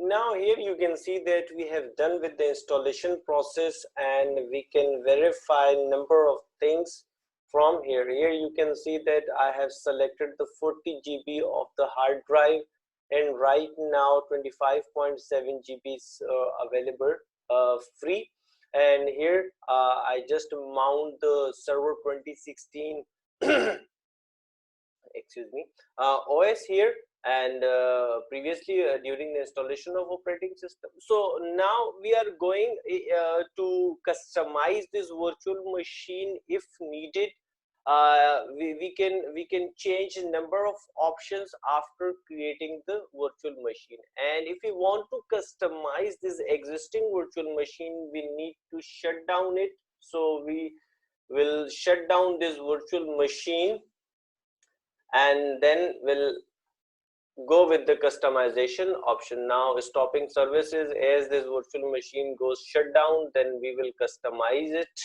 Now here you can see that we have done with the installation process, and we can verify number of things from here. Here you can see that I have selected the 40 GB of the hard drive, and right now 25.7 GB is available free. And here I just mount the server 2016 excuse me OS here, and previously during the installation of operating system. So now we are going to customize this virtual machine if needed. We can change a number of options after creating the virtual machine, and if we want to customize this existing virtual machine, we need to shut down it. So we will shut down this virtual machine, and then we'll go with the customization option. Now stopping services, as this virtual machine goes shut down, then we will customize it.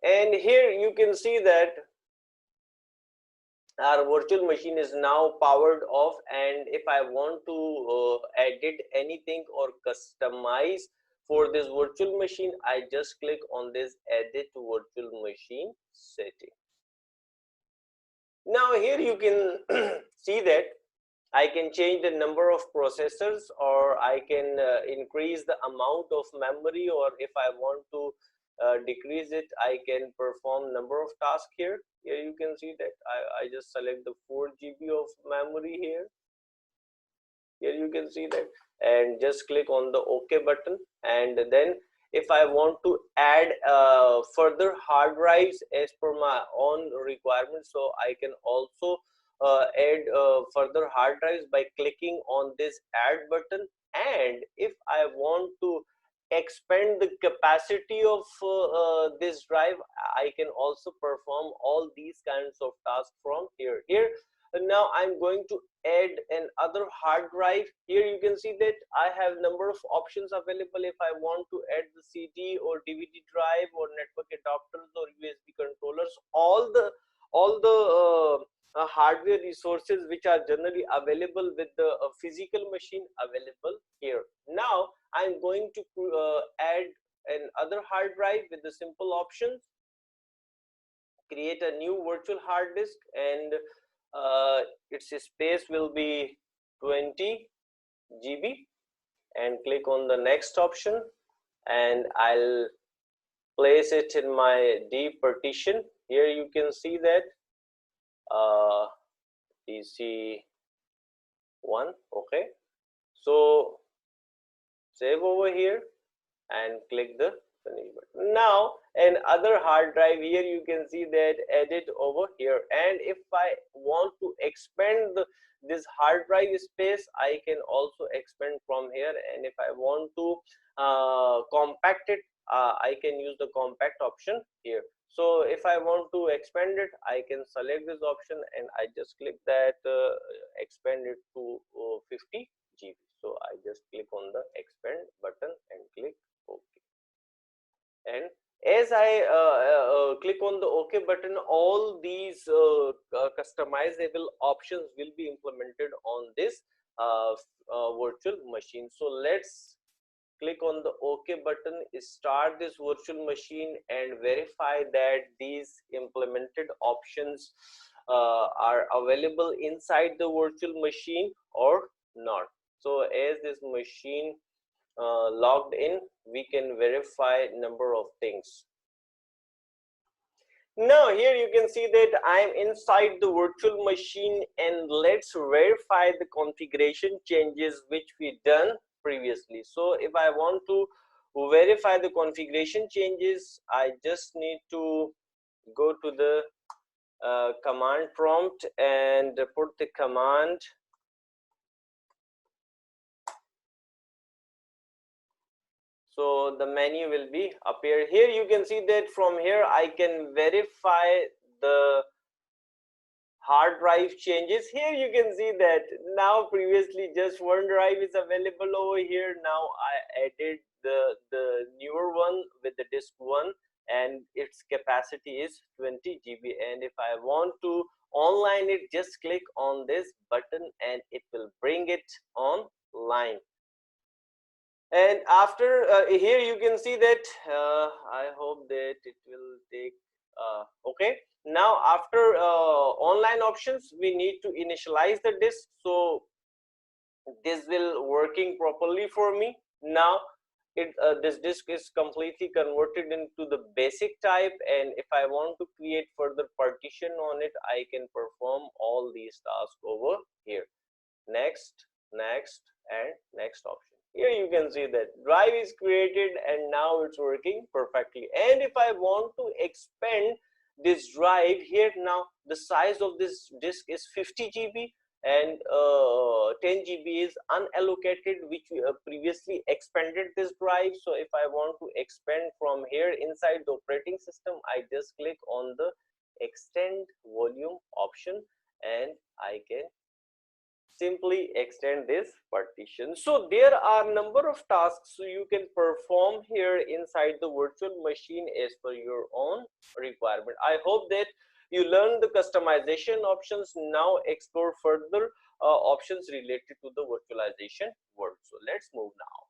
And here you can see that our virtual machine is now powered off, and if I want to edit anything or customize for this virtual machine, I just click on this edit virtual machine setting. Now here you can see that I can change the number of processors, or I can increase the amount of memory, or if I want to decrease it, I can perform number of tasks here. Here you can see that I just select the 4 GB of memory here. Here you can see that, and just click on the OK button. And then if I want to add further hard drives as per my own requirements, so I can also add further hard drives by clicking on this add button. And if I want to expand the capacity of this drive, I can also perform all these kinds of tasks from here. Now I'm going to add another hard drive. Here you can see that I have number of options available. If I want to add the CD or DVD drive or network adapters or USB controllers, all the hardware resources which are generally available with the physical machine available here. Now I'm going to add another hard drive with the simple options. Create a new virtual hard disk, and its space will be 20 GB, and click on the next option, and I'll place it in my D partition. Here you can see that DC1. Okay, so save over here and click the finish button. Now another hard drive, here you can see that edit over here, and if I want to expand this hard drive space, I can also expand from here. And if I want to compact it, I can use the compact option here. So if I want to expand it, I can select this option, and I just click that expand it to 50 GB. So I just click on the expand button and click OK. And as I click on the OK button, all these customizable options will be implemented on this virtual machine. So let's click on the OK button, start this virtual machine, and verify that these implemented options are available inside the virtual machine or not. So as this machine logged in, we can verify number of things. Now here you can see that I'm inside the virtual machine, and let's verify the configuration changes which we done previously. So if I want to verify the configuration changes, I just need to go to the command prompt and put the command. So the menu will be appear. Here you can see that from here I can verify the hard drive changes. Here you can see that now previously just one drive is available over here. Now I added the newer one with the disk 1, and its capacity is 20 GB. And if I want to online it, just click on this button and it will bring it online. And after here you can see that I hope that it will take okay. Now after online options, we need to initialize the disk, so this will working properly for me. Now this disk is completely converted into the basic type, and if I want to create further partition on it, I can perform all these tasks over here. Next, next, and next option. Here you can see that drive is created and now it's working perfectly. And if I want to expand this drive here, now the size of this disk is 50 GB and 10 GB is unallocated, which we previously expanded this drive. So if I want to expand from here inside the operating system, I just click on the extend volume option and I can simply extend this partition. So there are number of tasks you can perform here inside the virtual machine as per your own requirement. I hope that you learn the customization options. Now explore further options related to the virtualization world. So let's move now.